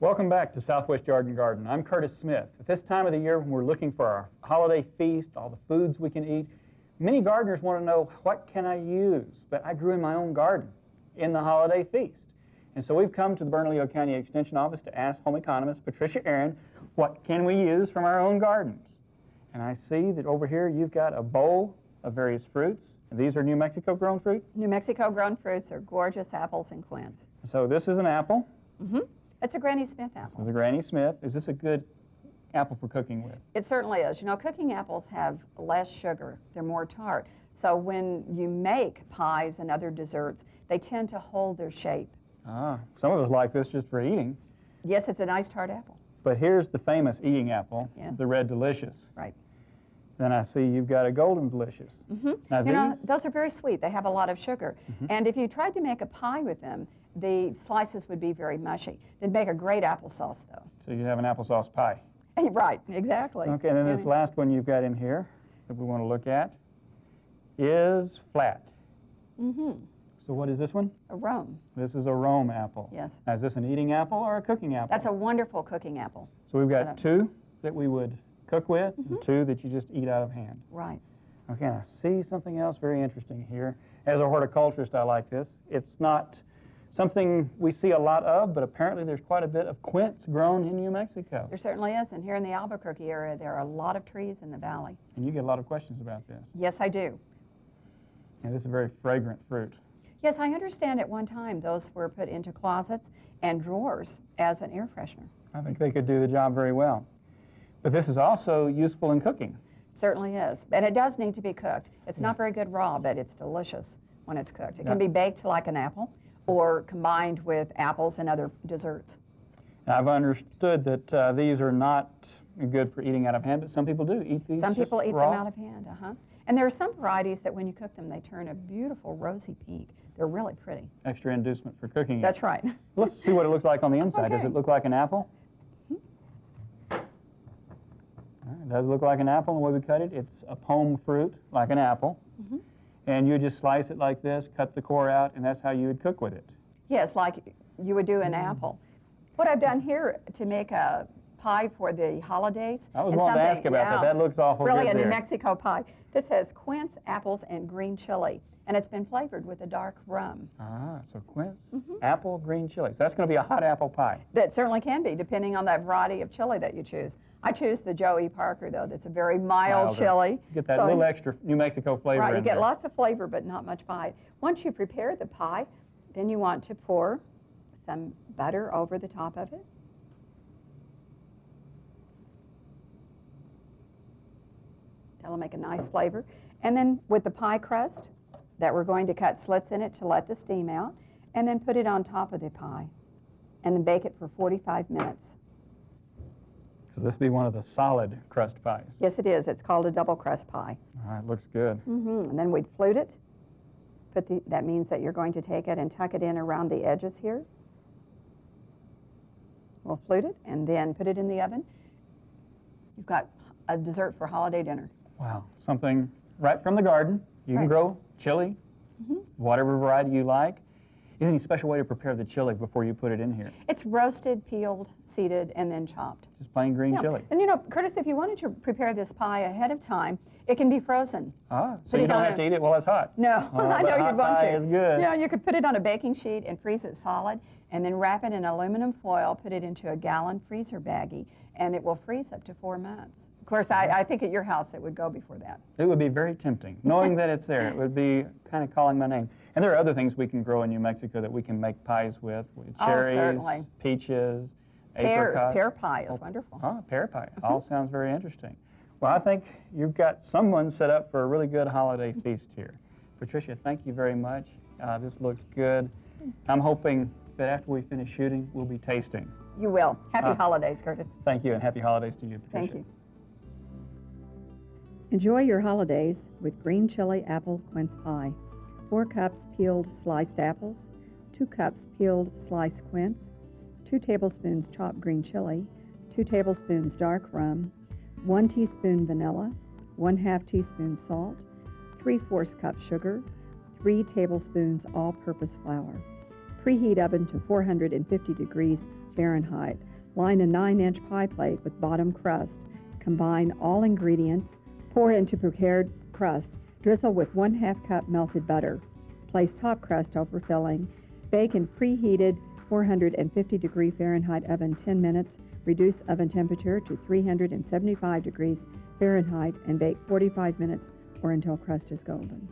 Welcome back to Southwest Yard and Garden. I'm Curtis Smith. At this time of the year when we're looking for our holiday feast, all the foods we can eat, many gardeners want to know, what can I use that I grew in my own garden in the holiday feast? And so we've come to the Bernalillo County Extension Office to ask home economist Patricia Aaron, what can we use from our own gardens? And I see that over here you've got a bowl of various fruits. And these are New Mexico grown fruit? New Mexico grown fruits are gorgeous apples and quince. So this is an apple. Mm-hmm. It's a Granny Smith apple. This is a Granny Smith. Is this a good apple for cooking with? It certainly is. You know, cooking apples have less sugar. They're more tart. So when you make pies and other desserts, they tend to hold their shape. Ah, some of us like this just for eating. Yes, it's a nice tart apple. But here's the famous eating apple, yes. The Red Delicious. Right. Then I see you've got a Golden Delicious. Mm-hmm. Now you know, those are very sweet. They have a lot of sugar. Mm-hmm. And if you tried to make a pie with them, the slices would be very mushy. They'd make a great applesauce, though. So you have an applesauce pie. Right, exactly. Okay, and then this last one you've got in here that we want to look at is flat. Mm-hmm. So what is this one? A Rome. This is a Rome apple. Yes. Now, is this an eating apple or a cooking apple? That's a wonderful cooking apple. So we've got two that we would cook with, mm-hmm. and two that you just eat out of hand. Right. Okay, and I see something else very interesting here. As a horticulturist, I like this. It's not something we see a lot of, but apparently there's quite a bit of quince grown in New Mexico. There certainly is, and here in the Albuquerque area, there are a lot of trees in the valley. And you get a lot of questions about this. Yes, I do. And this is a very fragrant fruit. Yes, I understand at one time those were put into closets and drawers as an air freshener. I think they could do the job very well. But this is also useful in cooking. Certainly is, and it does need to be cooked. It's not very good raw, but it's delicious when it's cooked. It can be baked like an apple or combined with apples and other desserts. Now, I've understood that these are not good for eating out of hand, but some people do eat these Some people eat raw. them out of hand, And there are some varieties that when you cook them, they turn a beautiful rosy pink. They're really pretty. Extra inducement for cooking it. That's right. Let's see what it looks like on the inside. Okay. Does it look like an apple? Mm-hmm. It does look like an apple the way we cut it. It's a pome fruit, like an apple. Mm-hmm. And you just slice it like this, cut the core out, and that's how you would cook with it. Yes, like you would do an apple. What I've done here to make a pie for the holidays. I was wanting to ask about that. That looks awful good. Really a New there. Mexico pie. This has quince, apples, and green chili, and it's been flavored with a dark rum. Ah, so quince, apple, green chili. So that's going to be a hot apple pie. That certainly can be, depending on that variety of chili that you choose. I choose the Joe E. Parker, though. That's a very mild chili. You get that little extra New Mexico flavor Right, you in get there. lots of flavor, but not much pie. Once you prepare the pie, then you want to pour some butter over the top of it. That'll make a nice flavor. And then with the pie crust, that we're going to cut slits in it to let the steam out, and then put it on top of the pie, and then bake it for 45 minutes. So this would be one of the solid crust pies. Yes, it is. It's called a double crust pie. All right, looks good. And then we'd flute it. That means that you're going to take it and tuck it in around the edges here. We'll flute it and then put it in the oven. You've got a dessert for holiday dinner. Wow, something right from the garden. You can grow chili, whatever variety you like. Is there any special way to prepare the chili before you put it in here? It's roasted, peeled, seeded, and then chopped. Just plain green chili. And you know, Curtis, if you wanted to prepare this pie ahead of time, it can be frozen. Ah, so you don't have to eat it while it's hot. No, I know you'd want to. Pie is good. Yeah, you could put it on a baking sheet and freeze it solid, and then wrap it in aluminum foil, put it into a gallon freezer baggie, and it will freeze up to 4 months. Of course, I think at your house it would go before that. It would be very tempting. Knowing that it's there, it would be kind of calling my name. And there are other things we can grow in New Mexico that we can make pies with cherries, certainly. Peaches, Pears. apricots. Pear pie is wonderful. Ah, pear pie. All sounds very interesting. Well, I think you've got someone set up for a really good holiday feast here. Patricia, thank you very much. This looks good. I'm hoping that after we finish shooting, we'll be tasting. You will. Happy holidays, Curtis. Thank you, and happy holidays to you, Patricia. Thank you. Enjoy your holidays with green chili apple quince pie. 4 cups peeled sliced apples, 2 cups peeled sliced quince, 2 tablespoons chopped green chili, 2 tablespoons dark rum, 1 teaspoon vanilla, 1/2 teaspoon salt, 3/4 cup sugar, 3 tablespoons all-purpose flour. Preheat oven to 450 degrees Fahrenheit. Line a 9-inch pie plate with bottom crust. Combine all ingredients. Pour into prepared crust. Drizzle with 1/2 cup melted butter. Place top crust over filling. Bake in preheated 450 degree Fahrenheit oven 10 minutes. Reduce oven temperature to 375 degrees Fahrenheit and bake 45 minutes or until crust is golden.